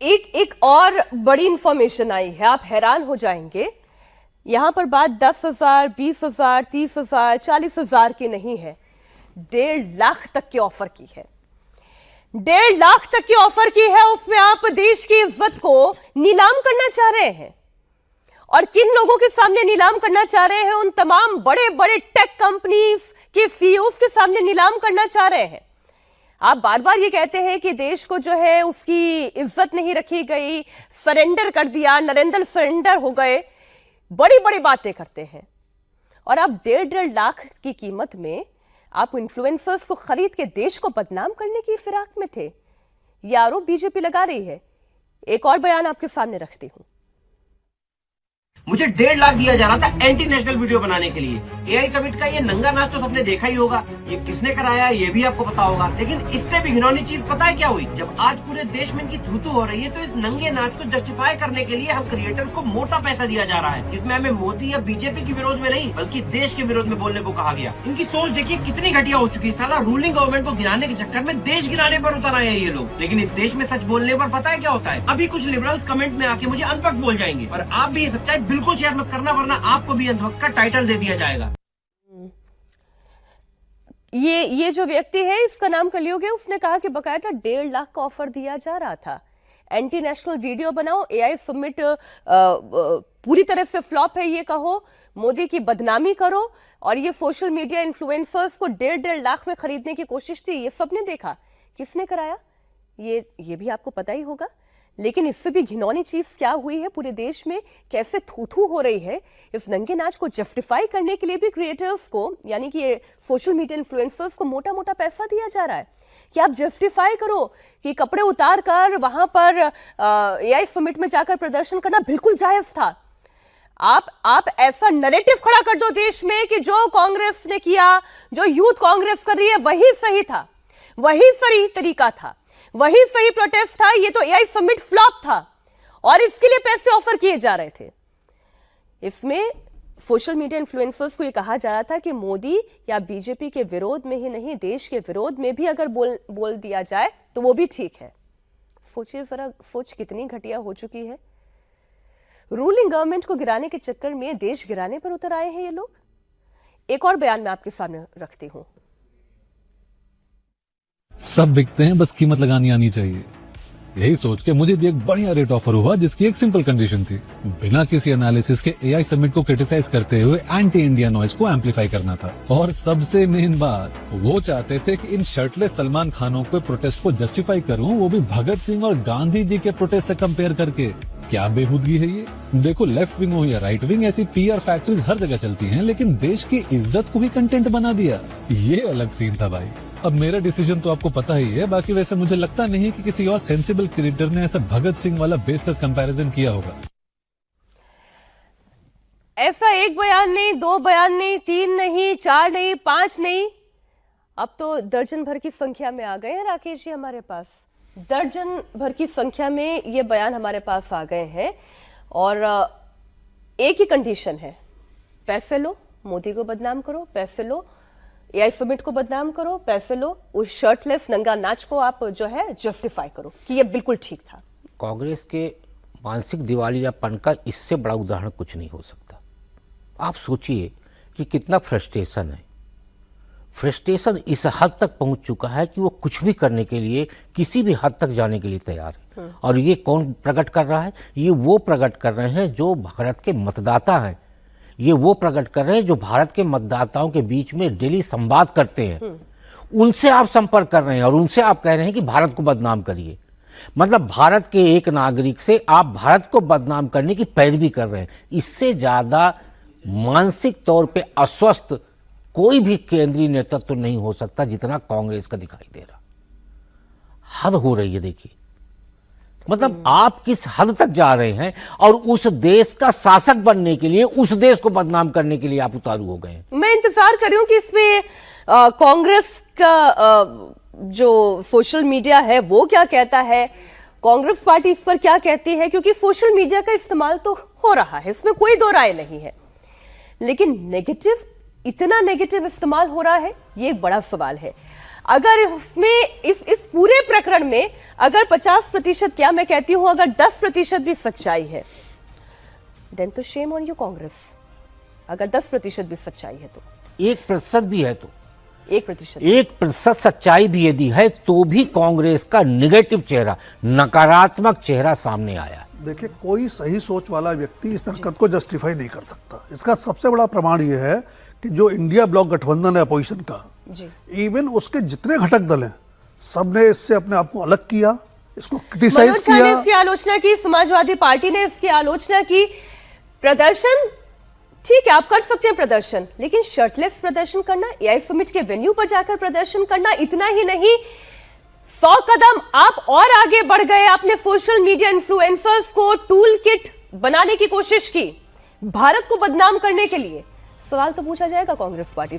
एक और बड़ी इंफॉर्मेशन आई है, आप हैरान हो जाएंगे। यहां पर बात 10,000, 20,000, 30,000, 40,000 की नहीं है, 1.5 लाख तक की ऑफर की है। 1.5 लाख तक की ऑफर की है। उसमें आप देश की इज्जत को नीलाम करना चाह रहे हैं। और किन लोगों के सामने नीलाम करना चाह रहे हैं? उन तमाम बड़े बड़े टेक कंपनीज के सीईओज के सामने नीलाम करना चाह रहे हैं। आप बार बार ये कहते हैं कि देश को जो है उसकी इज्जत नहीं रखी गई, सरेंडर कर दिया, नरेंद्र सरेंडर हो गए, बड़ी बड़ी बातें करते हैं। और आप 1.5 लाख की कीमत में आप इन्फ्लुएंसर्स को खरीद के देश को बदनाम करने की फिराक में थे। यह आरोप बीजेपी लगा रही है। एक और बयान आपके सामने रखती हूं। मुझे 1.5 लाख दिया जा रहा था एंटी नेशनल वीडियो बनाने के लिए। एआई समिट का ये नंगा नाच तो सबने देखा ही होगा, ये किसने कराया ये भी आपको पता होगा। लेकिन इससे भी घिनौनी चीज पता है क्या हुई? जब आज पूरे देश में इनकी थू-थू हो रही है तो इस नंगे नाच को जस्टिफाई करने के लिए हम क्रिएटर्स को मोटा पैसा दिया जा रहा है, जिसमें हमें मोदी या बीजेपी के विरोध में नहीं बल्कि देश के विरोध में बोलने को कहा गया। इनकी सोच देखिए कितनी घटिया हो चुकी है। साला रूलिंग गवर्नमेंट को गिराने के चक्कर में देश गिराने पर उतर आए हैं ये लोग। लेकिन इस देश में सच बोलने पर पता है क्या होता है? अभी कुछ लिबरल्स कमेंट में आके मुझे अंधभक्त बोल जाएंगे, और आप भी ये सच्चाई बिल्कुल शेयर मत करना, वरना आपको भी अंधभक्त का टाइटल दे दिया जाएगा। ये जो व्यक्ति है, इसका नाम कलयुग है, उसने कहा कि बकायदा 1.5 लाख का ऑफर दिया जा रहा था। एंटी नेशनल वीडियो बनाओ, एआई समिट पूरी तरह से फ्लॉप है ये कहो, मोदी की बदनामी करो, और ये सोशल मीडिया इन्फ्लुएंसर्स को 1.5 लाख में खरीदने की कोशिश थी। ये सबने देखा। किसने कराया ये भी आपको पता ही होगा। लेकिन इससे भी घिनौनी चीज क्या हुई है, पूरे देश में कैसे थू-थू हो रही है। इस नंगे नाच को जस्टिफाई करने के लिए भी क्रिएटर्स को, यानी कि सोशल मीडिया इन्फ्लुएंसर्स को मोटा मोटा पैसा दिया जा रहा है कि आप जस्टिफाई करो कि कपड़े उतार कर वहां पर एआई समिट में जाकर प्रदर्शन करना बिल्कुल जायज था। आप ऐसा नैरेटिव खड़ा कर दो देश में कि जो कांग्रेस ने किया, जो यूथ कांग्रेस कर रही है, वही सही था, वही सही तरीका था, वही सही प्रोटेस्ट था। ये तो एआई समिट फ्लॉप था और इसके लिए पैसे ऑफर किए जा रहे थे। इसमें सोशल मीडिया इन्फ्लुएंसर्स को यह कहा जा रहा था कि मोदी या बीजेपी के विरोध में ही नहीं, देश के विरोध में भी अगर बोल दिया जाए तो वो भी ठीक है। सोचिए जरा, सोच कितनी घटिया हो चुकी है। रूलिंग गवर्नमेंट को गिराने के चक्कर में देश गिराने पर उतर आए हैं ये लोग। एक और बयान मैं आपके सामने रखती हूं। सब बिकते हैं, बस कीमत लगानी आनी चाहिए। यही सोच के मुझे भी एक बढ़िया रेट ऑफर हुआ, जिसकी एक सिंपल कंडीशन थी, बिना किसी एनालिसिस के एआई समिट को क्रिटिसाइज करते हुए एंटी इंडिया नॉइज को एम्पलीफाई करना था। और सबसे मेन बात, वो चाहते थे कि इन शर्टलेस सलमान खानों के प्रोटेस्ट को जस्टिफाई करूं, वो भी भगत सिंह और गांधी जी के प्रोटेस्ट से कंपेयर करके। क्या बेहूदगी है ये। देखो, लेफ्ट विंग हो या राइट विंग, ऐसी पीआर फैक्ट्रीज हर जगह चलती हैं, लेकिन देश की इज्जत को ही कंटेंट बना दिया। ये अलग सीन था भाई। अब मेरा डिसीजन तो आपको पता ही है। बाकी वैसे मुझे लगता नहीं कि किसी और सेंसिबल क्रिएटर ने ऐसा भगत सिंह वाला बेसलेस कंपैरिजन किया होगा। ऐसा एक बयान नहीं, 2 बयान नहीं, 3 नहीं, 4 नहीं, 5 नहीं, अब तो दर्जन भर की संख्या में आ गए हैं राकेश जी हमारे पास। दर्जन भर की संख्या में ये बयान हमारे पास आ गए हैं। और एक ही कंडीशन है, पैसे लो, मोदी को बदनाम करो, पैसे लो, एआई समिट को बदनाम करो, पैसे लो, उस शर्टलेस नंगा नाच को आप जो है जस्टिफाई करो कि ये बिल्कुल ठीक था। कांग्रेस के मानसिक दिवालियापन का इससे बड़ा उदाहरण कुछ नहीं हो सकता। आप सोचिए कि कितना फ्रस्ट्रेशन है। फ्रस्ट्रेशन इस हद तक पहुंच चुका है कि वो कुछ भी करने के लिए, किसी भी हद तक जाने के लिए तैयार है। और ये कौन प्रकट कर रहा है? ये वो प्रकट कर रहे हैं जो भारत के मतदाता हैं। ये वो प्रकट कर रहे हैं जो भारत के मतदाताओं के बीच में डेली संवाद करते हैं। उनसे आप संपर्क कर रहे हैं और उनसे आप कह रहे हैं कि भारत को बदनाम करिए। मतलब भारत के एक नागरिक से आप भारत को बदनाम करने की पैरवी कर रहे हैं। इससे ज्यादा मानसिक तौर पे अस्वस्थ कोई भी केंद्रीय नेतृत्व तो नहीं हो सकता जितना कांग्रेस का दिखाई दे रहा। हद हो रही है। देखिए, मतलब आप किस हद तक जा रहे हैं, और उस देश का शासक बनने के लिए, उस देश को बदनाम करने के लिए आप उतारू हो गए हैं। मैं इंतजार कर रही हूं कि इसमें कांग्रेस का जो सोशल मीडिया है वो क्या कहता है, कांग्रेस पार्टी इस पर क्या कहती है, क्योंकि सोशल मीडिया का इस्तेमाल तो हो रहा है, इसमें कोई दो राय नहीं है। लेकिन नेगेटिव, इतना नेगेटिव इस्तेमाल हो रहा है, ये एक बड़ा सवाल है। अगर इसमें इस पूरे प्रकरण में अगर 50% क्या मैं कहती हूं अगर 10% भी सच्चाई है, देन तो शेम ऑन यू कांग्रेस। अगर 10% भी सच्चाई है तो 1% भी है तो 1%। 1% सच्चाई भी यदि है तो भी कांग्रेस का निगेटिव चेहरा, नकारात्मक चेहरा सामने आया। देखिए, कोई सही सोच वाला व्यक्ति इस हरकत को जस्टिफाई नहीं कर सकता। इसका सबसे बड़ा प्रमाण यह है कि जो इंडिया ब्लॉक गठबंधन है अपोजिशन का, जी, इवन उसके जितने घटक दल हैं, सबने इससे अपने आप को अलग किया, इसको क्रिटिसाइज मनोज झा ने किया। इसकी आलोचना की, समाजवादी पार्टी ने इसकी आलोचना की। प्रदर्शन ठीक है, आप कर सकते हैं प्रदर्शन, लेकिन शर्टलेस प्रदर्शन करना, एआई समिट के वेन्यू पर जाकर प्रदर्शन करना, इतना ही नहीं 100 कदम आप और आगे बढ़ गए। आपने सोशल मीडिया इन्फ्लुएंसर्स को टूल किट बनाने की कोशिश की भारत को बदनाम करने के लिए। सवाल तो पूछा जाएगा कांग्रेस पार्टी